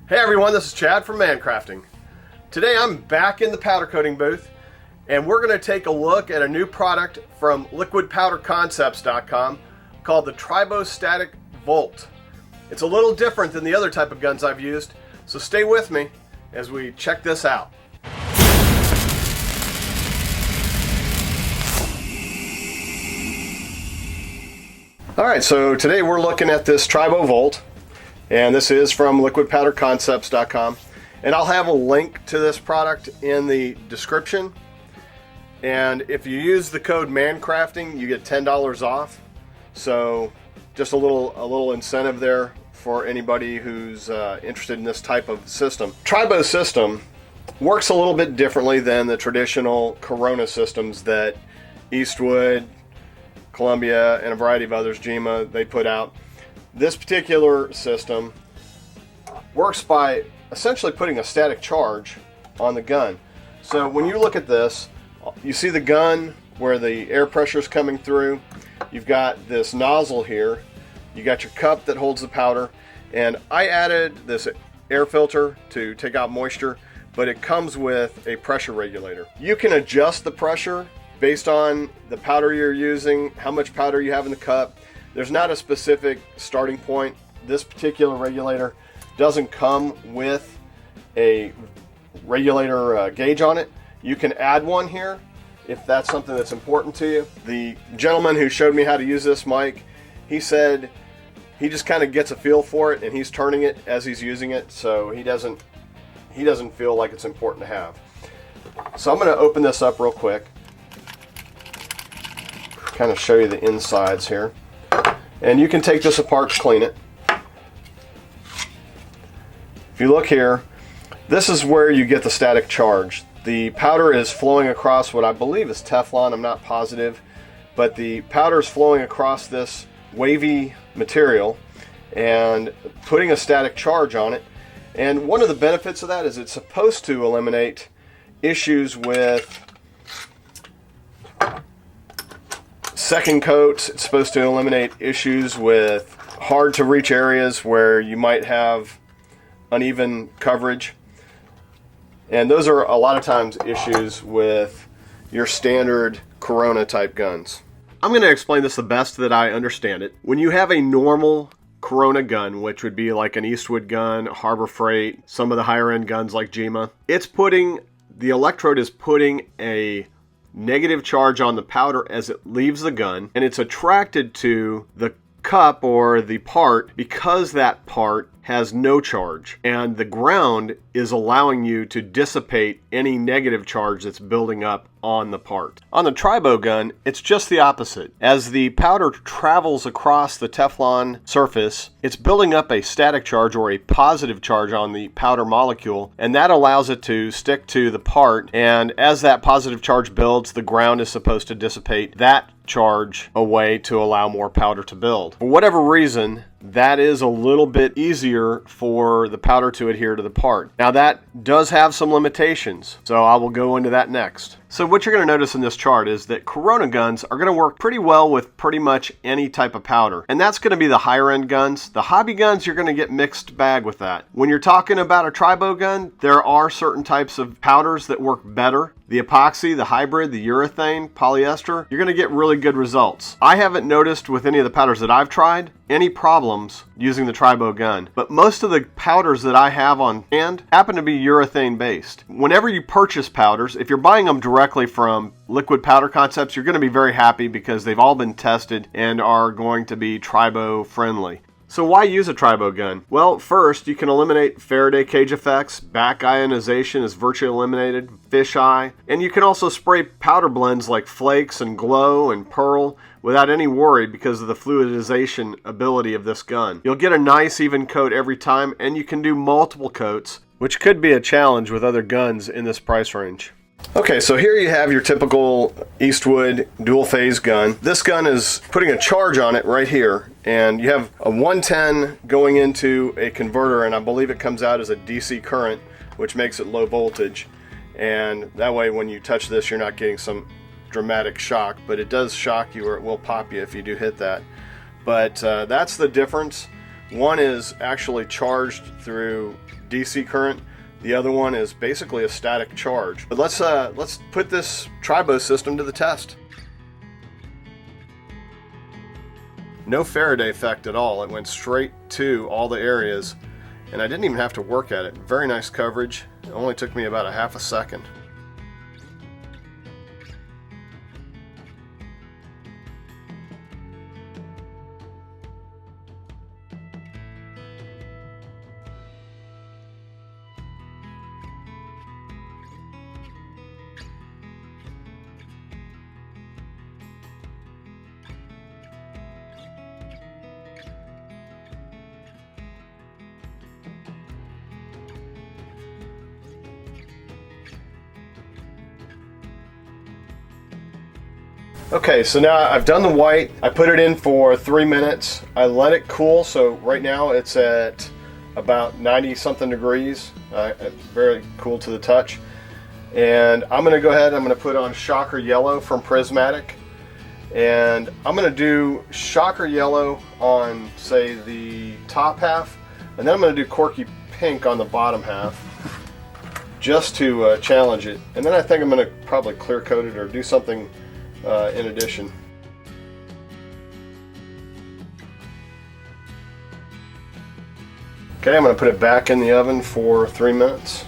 Hey everyone, this is Chad from Mancrafting. Today I'm back in the powder coating booth and we're going to take a look at a new product from liquidpowderconcepts.com called the Tribo Static Volt. It's a little different than the other type of guns I've used, so stay with me as we check this out. Alright, so today we're looking at this Tribo Volt. And this is from liquidpowderconcepts.com, and I'll have a link to this product in the description. And if you use the code Mancrafting, you get $10 off. So just a little incentive there for anybody who's interested in this type of system. Tribo system works a little bit differently than the traditional Corona systems that Eastwood, Columbia, and a variety of others, Jima, they put out. This particular system works by essentially putting a static charge on the gun. So when you look at this, you see the gun where the air pressure is coming through. You've got this nozzle here. You got your cup that holds the powder. And I added this air filter to take out moisture, but it comes with a pressure regulator. You can adjust the pressure based on the powder you're using, how much powder you have in the cup. There's not a specific starting point. This particular regulator doesn't come with a regulator gauge on it. You can add one here if that's something that's important to you. The gentleman who showed me how to use this, Mike, he said he just kind of gets a feel for it and he's turning it as he's using it, so he doesn't feel like it's important to have. So I'm going to open this up real quick, kind of show you the insides here. And you can take this apart to clean it. If you look here, this is where you get the static charge. The powder is flowing across what I believe is Teflon, I'm not positive, but the powder is flowing across this wavy material and putting a static charge on it. And one of the benefits of that is it's supposed to eliminate issues with second coats. It's supposed to eliminate issues with hard to reach areas where you might have uneven coverage. And those are a lot of times issues with your standard Corona type guns. I'm going to explain this the best that I understand it. When you have a normal Corona gun, which would be like an Eastwood gun, Harbor Freight, some of the higher end guns like Jima, the electrode is putting a negative charge on the powder as it leaves the gun, and it's attracted to the cup or the part because that part has no charge, and the ground is allowing you to dissipate any negative charge that's building up on the part. On the Tribo gun, it's just the opposite. As the powder travels across the Teflon surface, it's building up a static charge or a positive charge on the powder molecule, and that allows it to stick to the part, and as that positive charge builds, the ground is supposed to dissipate that charge away to allow more powder to build. For whatever reason, that is a little bit easier for the powder to adhere to the part. Now that does have some limitations, so I will go into that next. So what you're going to notice in this chart is that Corona guns are going to work pretty well with pretty much any type of powder, and that's going to be the higher end guns. The hobby guns, you're going to get mixed bag with that. When you're talking about a Tribo gun, there are certain types of powders that work better. The epoxy, the hybrid, the urethane, polyester, you're going to get really good results. I haven't noticed with any of the powders that I've tried any problems using the Tribo gun, but most of the powders that I have on hand happen to be urethane based. Whenever you purchase powders, if you're buying them directly from Liquid Powder Concepts, you're going to be very happy because they've all been tested and are going to be Tribo friendly. So why use a Tribo gun? Well, first, you can eliminate Faraday cage effects, back ionization is virtually eliminated, fisheye, and you can also spray powder blends like flakes and glow and pearl without any worry because of the fluidization ability of this gun. You'll get a nice even coat every time, and you can do multiple coats, which could be a challenge with other guns in this price range. Okay, so here you have your typical Eastwood dual phase gun. This gun is putting a charge on it right here, and you have a 110 going into a converter, and I believe it comes out as a DC current, which makes it low voltage. And that way when you touch this, you're not getting some dramatic shock, but it does shock you, or it will pop you if you do hit that. But that's the difference. One is actually charged through DC current. The other one is basically a static charge. But let's put this Tribo system to the test. No Faraday effect at all. It went straight to all the areas, and I didn't even have to work at it. Very nice coverage. It only took me about a half a second. Okay, so now I've done the white. I put it in for 3 minutes. I let it cool, so right now it's at about 90 something degrees. It's very cool to the touch. And I'm going to go ahead, I'm going to put on Shocker Yellow from Prismatic. And I'm going to do Shocker Yellow on, say, the top half. And then I'm going to do Corky Pink on the bottom half, just to challenge it. And then I think I'm going to probably clear coat it or do something in addition. Okay, I'm going to put it back in the oven for 3 minutes.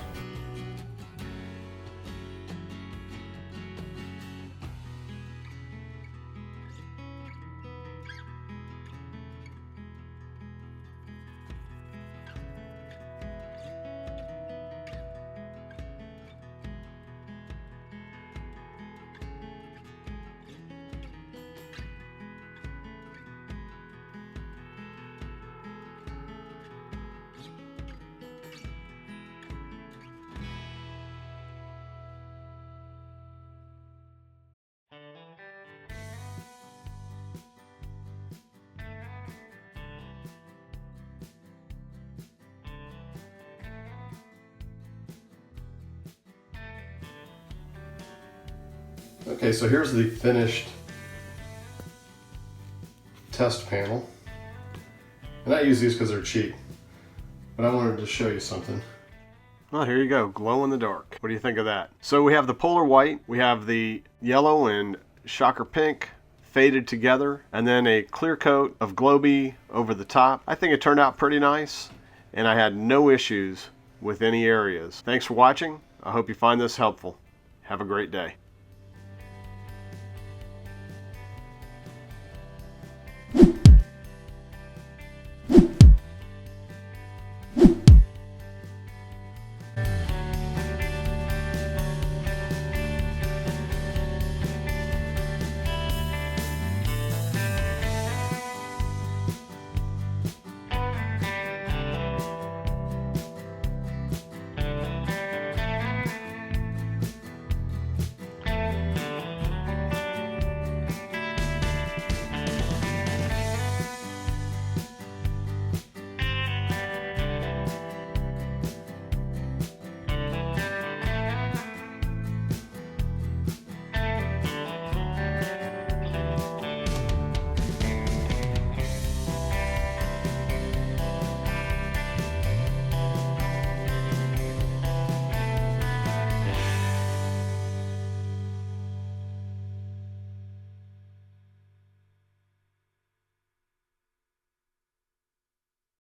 Okay, so here's the finished test panel. And I use these because they're cheap, but I wanted to show you something. Well, here you go, glow in the dark. What do you think of that? So we have the polar white, we have the yellow and Shocker Pink faded together, and then a clear coat of Globy over the top. I think it turned out pretty nice, and I had no issues with any areas. Thanks for watching. I hope you find this helpful. Have a great day.